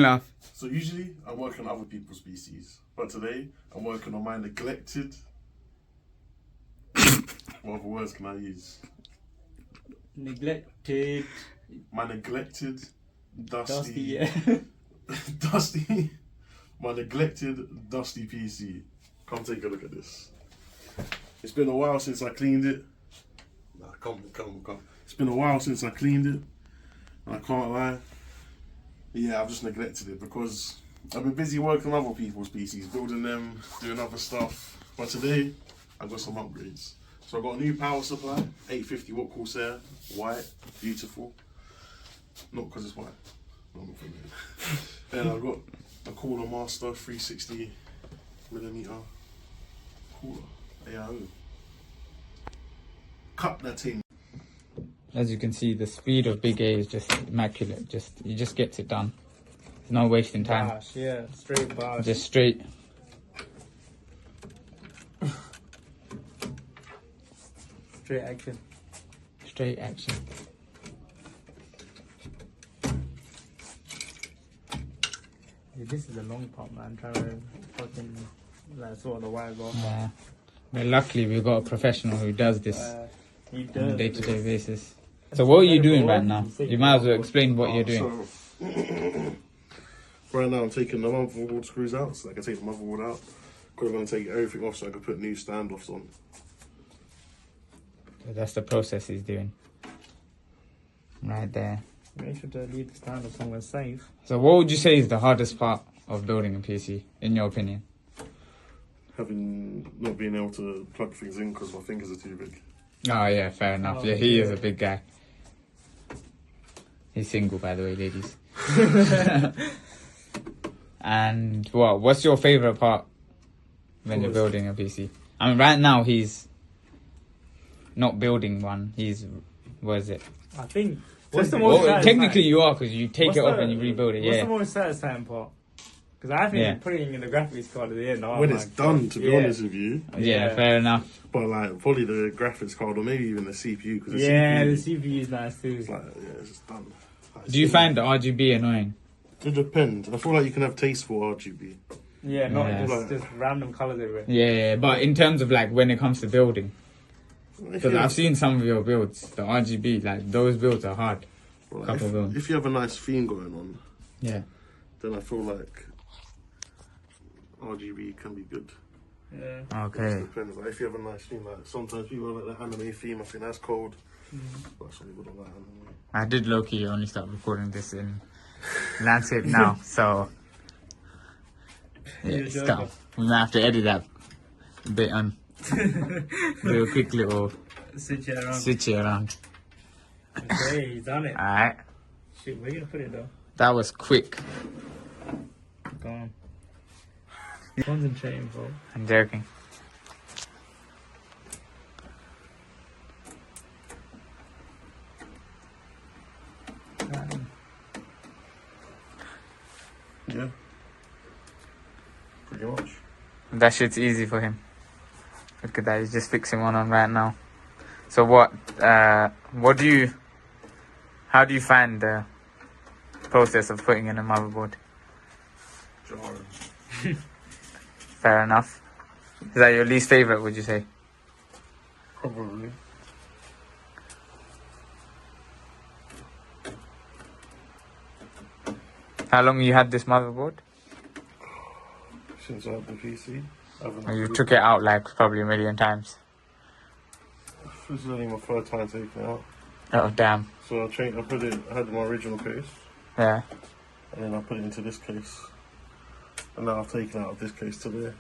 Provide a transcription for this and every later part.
Laugh. So usually I'm working on other people's PCs, but today I'm working on my neglected. What other words can I use? Neglected. My neglected, Dusty, yeah. Dusty. My neglected, dusty PC. Come take a look at this. It's been a while since I cleaned it. Nah, come. It's been a while since I cleaned it. I can't lie. Yeah, I've just neglected it because I've been busy working on other people's PCs, building them, doing other stuff. But today, I got some upgrades. So I got a new power supply, 850 watt Corsair, white, beautiful. Not because it's white, not for me. Then I got a Cooler Master 360 millimeter cooler, AIO. Cut that thing. As you can see, the speed of Big A is just immaculate. He just gets it done. There's no wasting time. Bash, yeah, straight bash. Just straight. Straight action. Straight action. Yeah, this is a long part, man. Trying to fucking sort the wires off. Yeah. But luckily, we've got a professional who does this He on a does. day-to-day basis. So what are you doing right now? You might as well explain what you're doing. So, right now I'm taking the motherboard screws out, so I can take the motherboard out. Because I'm going to take everything off so I can put new standoffs on. So that's the process he's doing. Right there. Make sure to leave the stand somewhere safe. So what would you say is the hardest part of building a PC, in your opinion? Not being able to plug things in because my fingers are too big. Oh yeah, fair enough. Oh, Yeah, he is yeah. a big guy. He's single, by the way, ladies. And what's your favourite part when you're building a PC? I mean, right now he's not building one. What is it? I think. What's the most Well, satisfying? technically you are, because you take What's it off the- and you rebuild it. What's Yeah. the most satisfying part? Because I think Yeah. putting in the graphics card at the end. Oh When my it's God. done, to be Yeah. honest with you. Yeah, Yeah. fair enough. But like, probably the graphics card or maybe even the CPU. Because Yeah, the CPU, CPU is nice too. it's like, yeah, it's just done. Like, Do you find the RGB annoying? It depends. I feel like you can have tasteful RGB. Yeah, not Yeah. just random colours everywhere. Yeah, but in terms of like when it comes to building, because I've seen some of your builds, the RGB, like those builds are hard. Couple of them. If you have a nice theme going on, Yeah. then I feel like RGB can be good. Yeah. It Okay. just depends. Like if you have a nice theme, like sometimes people like the anime theme. I think that's cold. But some people don't like anime. I did low-key only start recording this in landscape now, so yeah, You're it's joking. tough. We might have to edit that a bit on. Do a quick little Switch it around. switch it around. Okay, he's done it. Alright, Shit, where you gonna put it though? that was quick. Gone. Concentrating, bro. I'm joking. Yeah. Pretty much. That shit's easy for him. Look at that, he's just fixing one on right now. So how do you find the process of putting in a motherboard? Jarring. Fair enough. Is that your least favourite, would you say? Probably. How long you had this motherboard? Since I had the PC, I haven't. Or you took it out like probably a million times? This is only my third time taking it out. Oh damn. So I had my original case, Yeah. and then I put it into this case. And now I've taken out of this case today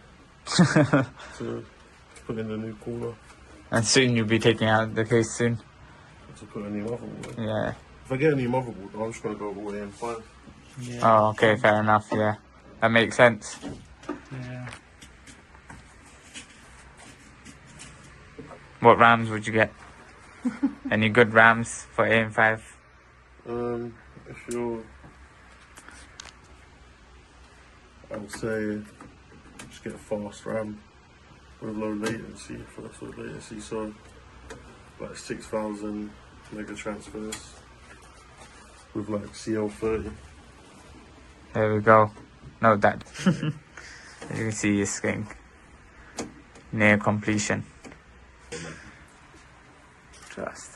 to put in the new cooler, And soon you'll be taking out the case soon. to put a new motherboard. Yeah. If I get a new motherboard, I'm just going to go all the way in 5. Yeah. Oh, okay, fair enough, yeah. That makes sense. Yeah. What RAMs would you get? Any good RAMs for AM5? If you're, I would say, just get a fast RAM with low latency, so like 6,000 mega transfers with like CL30. There we go. Note that. As you can see, it's getting near completion. Trust.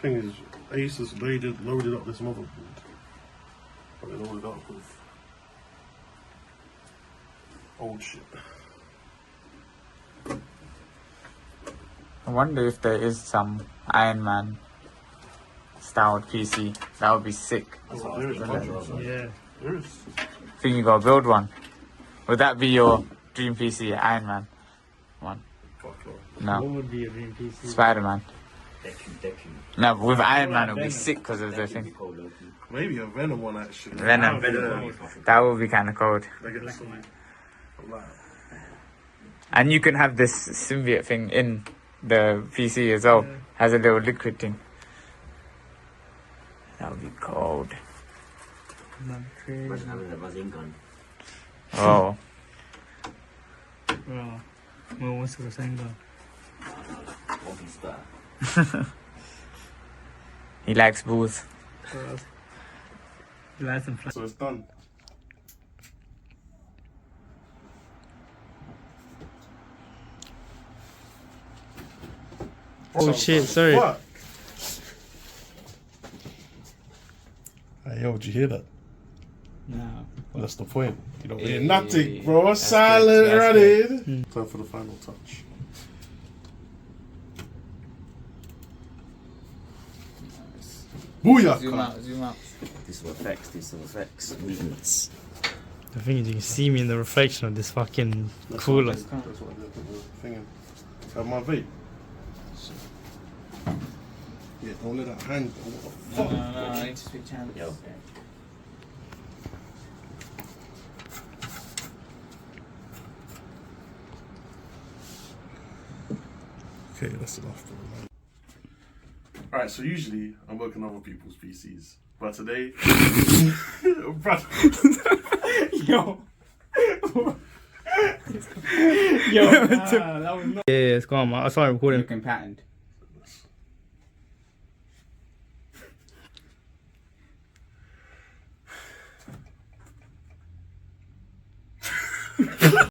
Thing is, Asus loaded up this motherboard. But they loaded up with old shit. I wonder if there is some Iron Man styled PC. That would be sick. There is, Yeah. there is. Think you gotta build one. Would that be your dream PC, Iron Man one? Fuck no. What No, would be a dream PC? Spider Man. Deku. No, but with Iron Man, like it'll be Venom. sick because of the thing. Cold Loki. Maybe a Venom one actually. Venom. Venom. That would be kind of cold. They get some, like, And you can have this symbiote thing in the PC as well. Yeah. Has a little liquid thing. That would be cold. Man, crazy. Imagine having a buzzing gun. Oh. Bro. Mo wants to go Senga. Won't be star. He likes booze. Lights and flash. so it's done. Oh shit, sorry. What? Hey, yo, did you hear that? No. That's the point. You don't hear Hey, nothing, bro. that's Silent good, that's running. Time for the final touch. Booyah! Zoom out, zoom out. This will affects, this will affects. Weakness. The thing is, you can see me in the reflection of this fucking cooler. That's what I did with the thing. Have my vape. Yeah, don't let that hang. What the fuck? I need to switch hands. Yo. Okay, that's enough for the night. Alright, so usually I'm working on other people's PCs. But today, brother, Yo. Yo, that was not. Yeah, it's gone, man. I started recording. Looking patterned.